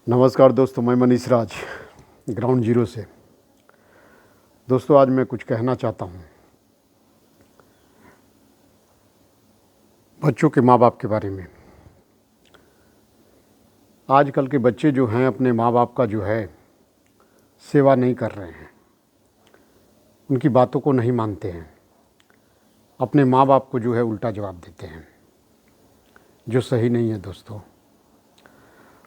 नमस्कार दोस्तों, मैं मनीष राज ग्राउंड जीरो से। दोस्तों, आज मैं कुछ कहना चाहता हूँ बच्चों के माँ बाप के बारे में। आजकल के बच्चे जो हैं अपने माँ बाप का जो है सेवा नहीं कर रहे हैं, उनकी बातों को नहीं मानते हैं, अपने माँ बाप को जो है उल्टा जवाब देते हैं, जो सही नहीं है। दोस्तों,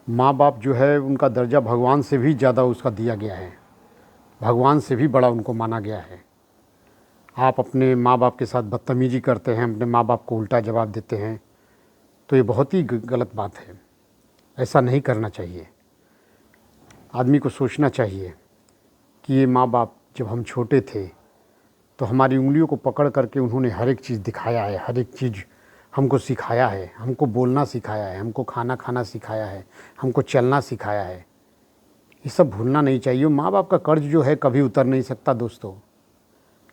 माँ बाप जो है उनका दर्जा भगवान से भी ज़्यादा उसका दिया गया है, भगवान से भी बड़ा उनको माना गया है। आप अपने माँ बाप के साथ बदतमीज़ी करते हैं, अपने माँ बाप को उल्टा जवाब देते हैं, तो ये बहुत ही गलत बात है। ऐसा नहीं करना चाहिए। आदमी को सोचना चाहिए कि ये माँ बाप जब हम छोटे थे तो हमारी उंगलियों को पकड़ करके उन्होंने हर एक चीज़ दिखाया है, हर एक चीज़ हमको सिखाया है, हमको बोलना सिखाया है, हमको खाना खाना सिखाया है, हमको चलना सिखाया है। ये सब भूलना नहीं चाहिए। माँ बाप का कर्ज जो है कभी उतर नहीं सकता। दोस्तों,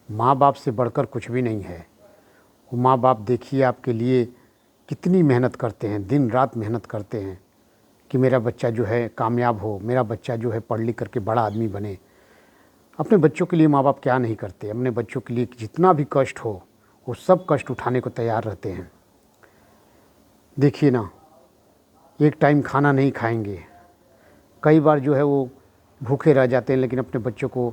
माँ बाप से बढ़कर कुछ भी नहीं है। वो माँ बाप देखिए आपके लिए कितनी मेहनत करते हैं, दिन रात मेहनत करते हैं कि मेरा बच्चा जो है कामयाब हो, मेरा बच्चा जो है पढ़ लिख करके बड़ा आदमी बने। अपने बच्चों के लिए माँ बाप क्या नहीं करते। अपने बच्चों के लिए जितना भी कष्ट हो वो सब कष्ट उठाने को तैयार रहते हैं। देखिए ना, एक टाइम खाना नहीं खाएंगे, कई बार जो है वो भूखे रह जाते हैं, लेकिन अपने बच्चों को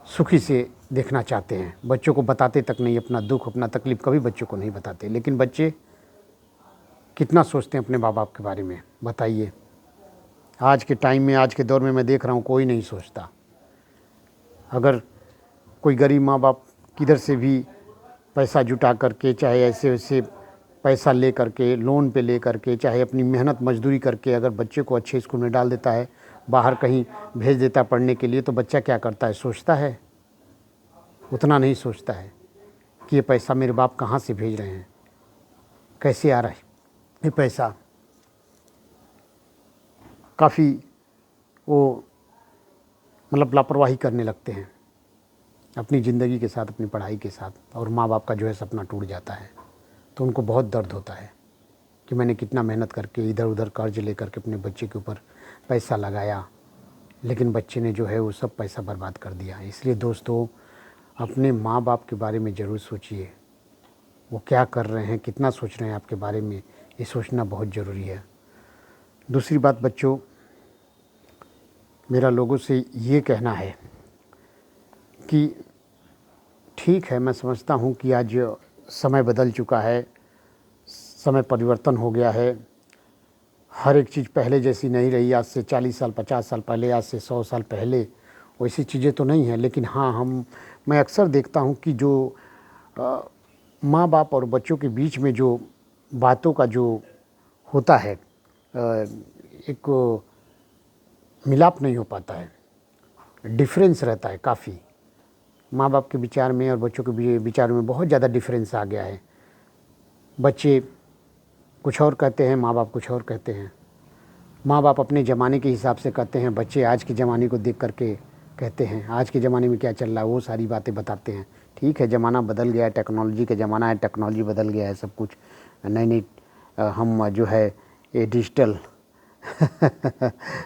सुखी से देखना चाहते हैं। बच्चों को बताते तक नहीं, अपना दुख अपना तकलीफ़ कभी बच्चों को नहीं बताते। लेकिन बच्चे कितना सोचते हैं अपने माँ बाप के बारे में, बताइए। आज के टाइम में, आज के दौर में मैं देख रहा हूँ कोई नहीं सोचता। अगर कोई गरीब माँ बाप किधर से भी पैसा जुटा करके, चाहे ऐसे वैसे पैसा ले करके, लोन पे ले करके, चाहे अपनी मेहनत मजदूरी करके अगर बच्चे को अच्छे स्कूल में डाल देता है, बाहर कहीं भेज देता पढ़ने के लिए, तो बच्चा क्या करता है? सोचता है? उतना नहीं सोचता है कि ये पैसा मेरे बाप कहाँ से भेज रहे हैं, कैसे आ रहा है ये पैसा। काफ़ी वो मतलब लापरवाही करने लगते हैं अपनी ज़िंदगी के साथ, अपनी पढ़ाई के साथ, और माँ बाप का जो है सपना टूट जाता है। तो उनको बहुत दर्द होता है कि मैंने कितना मेहनत करके इधर उधर कर्ज लेकर के अपने बच्चे के ऊपर पैसा लगाया, लेकिन बच्चे ने जो है वो सब पैसा बर्बाद कर दिया। इसलिए दोस्तों, अपने माँ बाप के बारे में ज़रूर सोचिए, वो क्या कर रहे हैं, कितना सोच रहे हैं आपके बारे में, ये सोचना बहुत ज़रूरी है। दूसरी बात बच्चों, मेरा लोगों से ये कहना है कि ठीक है, मैं समझता हूँ कि आज समय बदल चुका है, समय परिवर्तन हो गया है, हर एक चीज़ पहले जैसी नहीं रही। आज से 40 साल 50 साल पहले, आज से 100 साल पहले वैसी चीज़ें तो नहीं हैं। लेकिन हाँ, मैं अक्सर देखता हूँ कि जो माँ बाप और बच्चों के बीच में जो बातों का जो होता है, एक मिलाप नहीं हो पाता है, डिफरेंस रहता है काफ़ी। माँ बाप के विचार में और बच्चों के विचार में बहुत ज़्यादा डिफरेंस आ गया है। बच्चे कुछ और कहते हैं, माँ बाप कुछ और कहते हैं। माँ बाप अपने ज़माने के हिसाब से कहते हैं, बच्चे आज के ज़माने को देख करके कहते हैं आज के ज़माने में क्या चल रहा है, वो सारी बातें बताते हैं। ठीक है, ज़माना बदल गया है, टेक्नोलॉजी का ज़माना है, टेक्नोलॉजी बदल गया है, सब कुछ नई नई हम जो है ये डिजिटल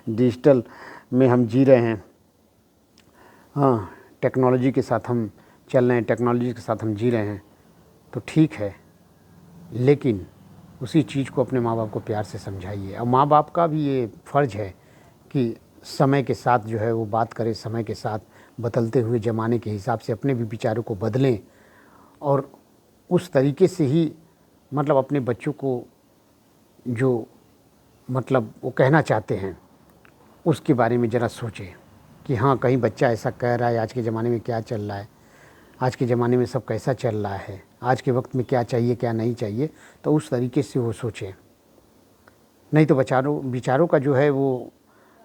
डिजिटल में हम जी रहे हैं। हाँ, टेक्नोलॉजी के साथ हम चल रहे हैं, टेक्नोलॉजी के साथ हम जी रहे हैं, तो ठीक है। लेकिन उसी चीज़ को अपने माँ बाप को प्यार से समझाइए। और माँ बाप का भी ये फ़र्ज़ है कि समय के साथ जो है वो बात करें, समय के साथ बदलते हुए ज़माने के हिसाब से अपने भी विचारों को बदलें, और उस तरीके से ही मतलब अपने बच्चों को जो मतलब वो कहना चाहते हैं उसके बारे में ज़रा सोचें कि हाँ, कहीं बच्चा ऐसा कह रहा है, आज के ज़माने में क्या चल रहा है, आज के ज़माने में सब कैसा चल रहा है, आज के वक्त में क्या चाहिए क्या नहीं चाहिए, तो उस तरीके से वो सोचें। नहीं तो विचारों का जो है वो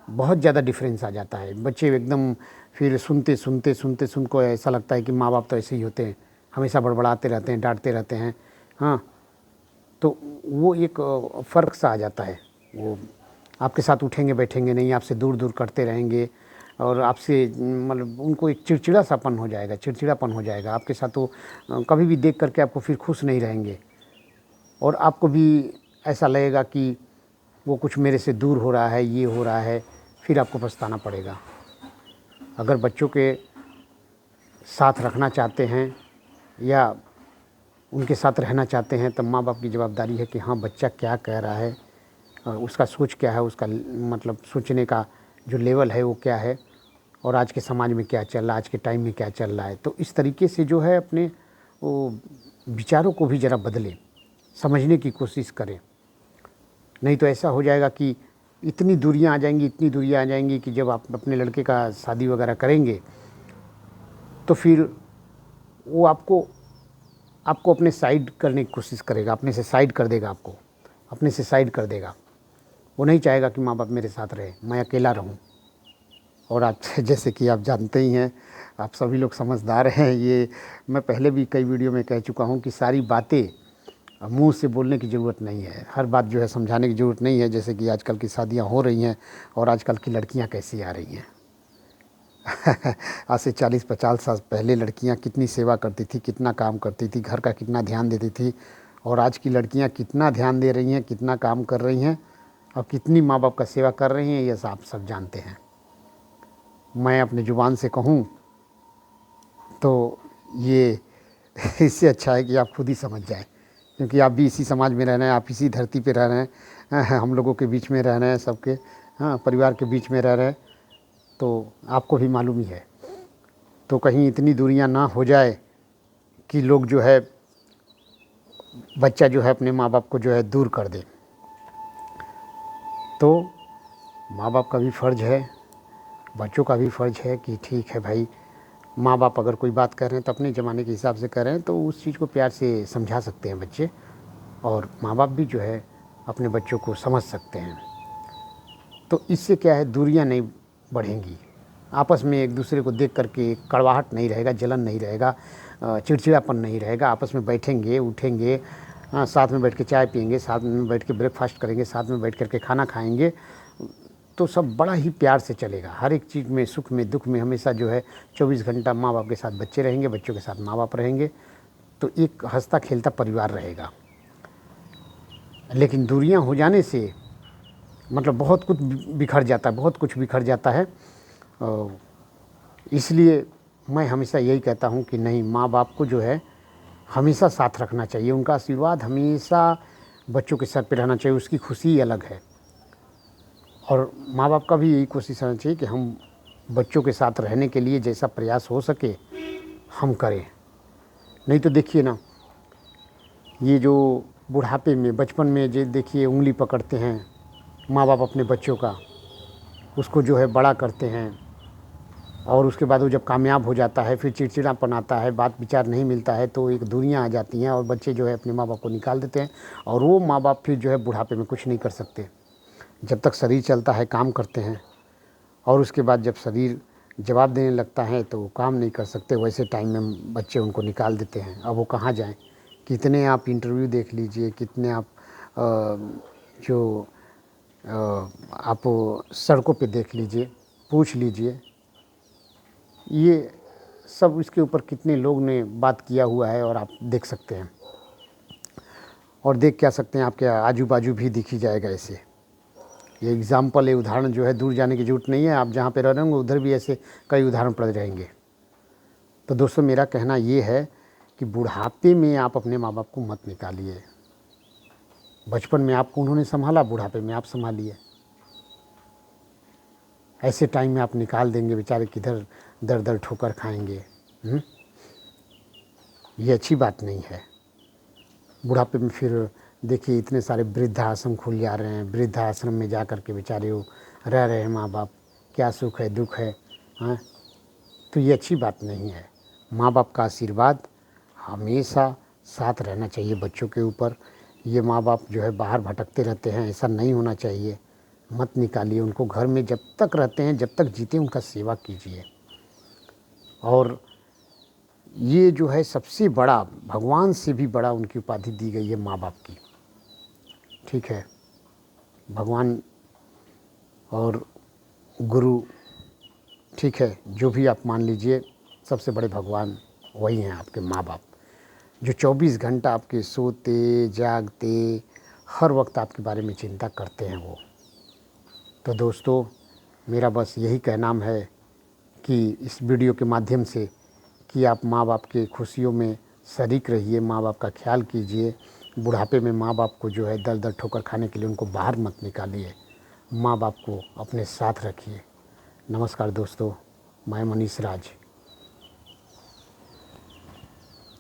बहुत ज़्यादा डिफरेंस आ जाता है। बच्चे एकदम फिर सुन को ऐसा लगता है कि माँ बाप तो ऐसे ही होते हैं, हमेशा बड़बड़ाते रहते हैं, डांटते रहते हैं। हाँ, तो वो एक फ़र्क सा आ जाता है। वो आपके साथ उठेंगे बैठेंगे नहीं, आपसे दूर दूर करते रहेंगे, और आपसे मतलब उनको एक चिड़चिड़ापन हो जाएगा आपके साथ। तो कभी भी देख करके आपको फिर खुश नहीं रहेंगे, और आपको भी ऐसा लगेगा कि वो कुछ मेरे से दूर हो रहा है, ये हो रहा है। फिर आपको पछताना पड़ेगा। अगर बच्चों के साथ रखना चाहते हैं या उनके साथ रहना चाहते हैं, तब माँ बाप की जवाबदारी है कि हाँ, बच्चा क्या कह रहा है, उसका सोच क्या है, उसका मतलब सोचने का जो लेवल है वो क्या है, और आज के समाज में क्या चल रहा है, आज के टाइम में क्या चल रहा है। तो इस तरीके से जो है अपने वो विचारों को भी ज़रा बदलें, समझने की कोशिश करें। नहीं तो ऐसा हो जाएगा कि इतनी दूरियां आ जाएंगी, इतनी दूरियां आ जाएंगी कि जब आप अपने लड़के का शादी वगैरह करेंगे तो फिर वो आपको आपको अपने साइड करने की कोशिश करेगा, अपने से साइड कर देगा, आपको अपने से साइड कर देगा। वो नहीं चाहेगा कि माँ बाप मेरे साथ रहे, मैं अकेला रहूं। और आप जैसे कि आप जानते ही हैं, आप सभी लोग समझदार हैं, ये मैं पहले भी कई वीडियो में कह चुका हूं कि सारी बातें मुंह से बोलने की ज़रूरत नहीं है, हर बात जो है समझाने की ज़रूरत नहीं है। जैसे कि आजकल की शादियां हो रही हैं और आजकल की लड़कियां कैसी आ रही हैं। आज से 40-50 साल पहले लड़कियां कितनी सेवा करती थी, कितना काम करती थी, घर का कितना ध्यान देती थी, और आज की लड़कियां कितना ध्यान दे रही हैं, कितना काम कर रही हैं और कितनी माँ बाप का सेवा कर रही हैं, ये आप सब जानते हैं। मैं अपने ज़ुबान से कहूँ तो ये इससे अच्छा है कि आप खुद ही समझ जाएं, क्योंकि आप भी इसी समाज में रह रहे हैं, आप इसी धरती पे रह रहे हैं, हम लोगों के बीच में रह रहे हैं, सबके परिवार के बीच में रह रहे हैं, तो आपको भी मालूम ही है। तो कहीं इतनी दूरियां ना हो जाए कि लोग जो है बच्चा जो है अपने माँ बाप को जो है दूर कर दे। तो माँ बाप का भी फ़र्ज़ है, बच्चों का भी फ़र्ज़ है कि ठीक है भाई, माँ बाप अगर कोई बात कर रहे हैं तो अपने ज़माने के हिसाब से कर रहे हैं, तो उस चीज़ को प्यार से समझा सकते हैं बच्चे, और माँ बाप भी जो है अपने बच्चों को समझ सकते हैं। तो इससे क्या है, दूरियां नहीं बढ़ेंगी, आपस में एक दूसरे को देख करके कड़वाहट नहीं रहेगा, जलन नहीं रहेगा, चिड़चिड़ापन नहीं रहेगा। आपस में बैठेंगे, उठेंगे, साथ में बैठ के चाय पियेंगे, साथ में बैठ के ब्रेकफास्ट करेंगे, साथ में बैठ करके खाना खाएंगे, तो सब बड़ा ही प्यार से चलेगा। हर एक चीज़ में, सुख में, दुख में हमेशा जो है 24 घंटा माँ बाप के साथ बच्चे रहेंगे, बच्चों के साथ माँ बाप रहेंगे, तो एक हंसता खेलता परिवार रहेगा। लेकिन दूरियां हो जाने से मतलब बहुत कुछ बिखर जाता है, बहुत कुछ बिखर जाता है। इसलिए मैं हमेशा यही कहता हूँ कि नहीं, माँ बाप को जो है हमेशा साथ रखना चाहिए, उनका आशीर्वाद हमेशा बच्चों के सर पे रहना चाहिए, उसकी खुशी ही अलग है। और माँ बाप का भी यही कोशिश रहना चाहिए कि हम बच्चों के साथ रहने के लिए जैसा प्रयास हो सके हम करें। नहीं तो देखिए ना, ये जो बुढ़ापे में, बचपन में जो देखिए उंगली पकड़ते हैं माँ बाप अपने बच्चों का, उसको जो है बड़ा करते हैं, और उसके बाद वो जब कामयाब हो जाता है फिर चिड़चिड़ापन आता है, बात विचार नहीं मिलता है, तो एक दूरियां आ जाती हैं और बच्चे जो है अपने माँ बाप को निकाल देते हैं, और वो माँ बाप फिर जो है बुढ़ापे में कुछ नहीं कर सकते। जब तक शरीर चलता है काम करते हैं, और उसके बाद जब शरीर जवाब देने लगता है तो वो काम नहीं कर सकते। वैसे टाइम में बच्चे उनको निकाल देते हैं। अब वो कहाँ जाएं? कितने आप इंटरव्यू देख लीजिए, कितने आप जो आप सड़कों पे देख लीजिए, पूछ लीजिए, ये सब इसके ऊपर कितने लोग ने बात किया हुआ है, और आप देख सकते हैं। और देख क्या सकते हैं, आपके आजू बाजू भी दिख ही जाएगा ऐसे। ये एग्ज़ाम्पल, ये उदाहरण जो है, दूर जाने की ज़रूरत नहीं है, आप जहाँ पे रह रहे होंगे उधर भी ऐसे कई उदाहरण पड़े रहेंगे। तो दोस्तों, मेरा कहना ये है कि बुढ़ापे में आप अपने माँ बाप को मत निकालिए। बचपन में आपको उन्होंने संभाला, बुढ़ापे में आप संभालिए। ऐसे टाइम में आप निकाल देंगे, बेचारे किधर दर दर ठोकर खाएंगे। ये अच्छी बात नहीं है। बुढ़ापे में फिर देखिए इतने सारे वृद्धाश्रम खुल जा रहे हैं, वृद्धाश्रम में जा कर के बेचारे वो रह रहे हैं माँ बाप, क्या सुख है दुख है, हाँ। तो ये अच्छी बात नहीं है। माँ बाप का आशीर्वाद हमेशा साथ रहना चाहिए बच्चों के ऊपर। ये माँ बाप जो है बाहर भटकते रहते हैं, ऐसा नहीं होना चाहिए। मत निकालिए उनको घर में, जब तक रहते हैं, जब तक जीते उनका सेवा कीजिए। और ये जो है सबसे बड़ा, भगवान से भी बड़ा उनकी उपाधि दी गई है माँ बाप की। ठीक है, भगवान और गुरु, ठीक है, जो भी आप मान लीजिए, सबसे बड़े भगवान वही हैं आपके माँ बाप, जो 24 घंटा आपके सोते जागते हर वक्त आपके बारे में चिंता करते हैं वो। तो दोस्तों, मेरा बस यही कहना है कि इस वीडियो के माध्यम से कि आप माँ बाप के खुशियों में शरीक रहिए, माँ बाप का ख्याल कीजिए। बुढ़ापे में माँ बाप को जो है दर दर ठोकर खाने के लिए उनको बाहर मत निकालिए, माँ बाप को अपने साथ रखिए। नमस्कार दोस्तों, मैं मनीष राज।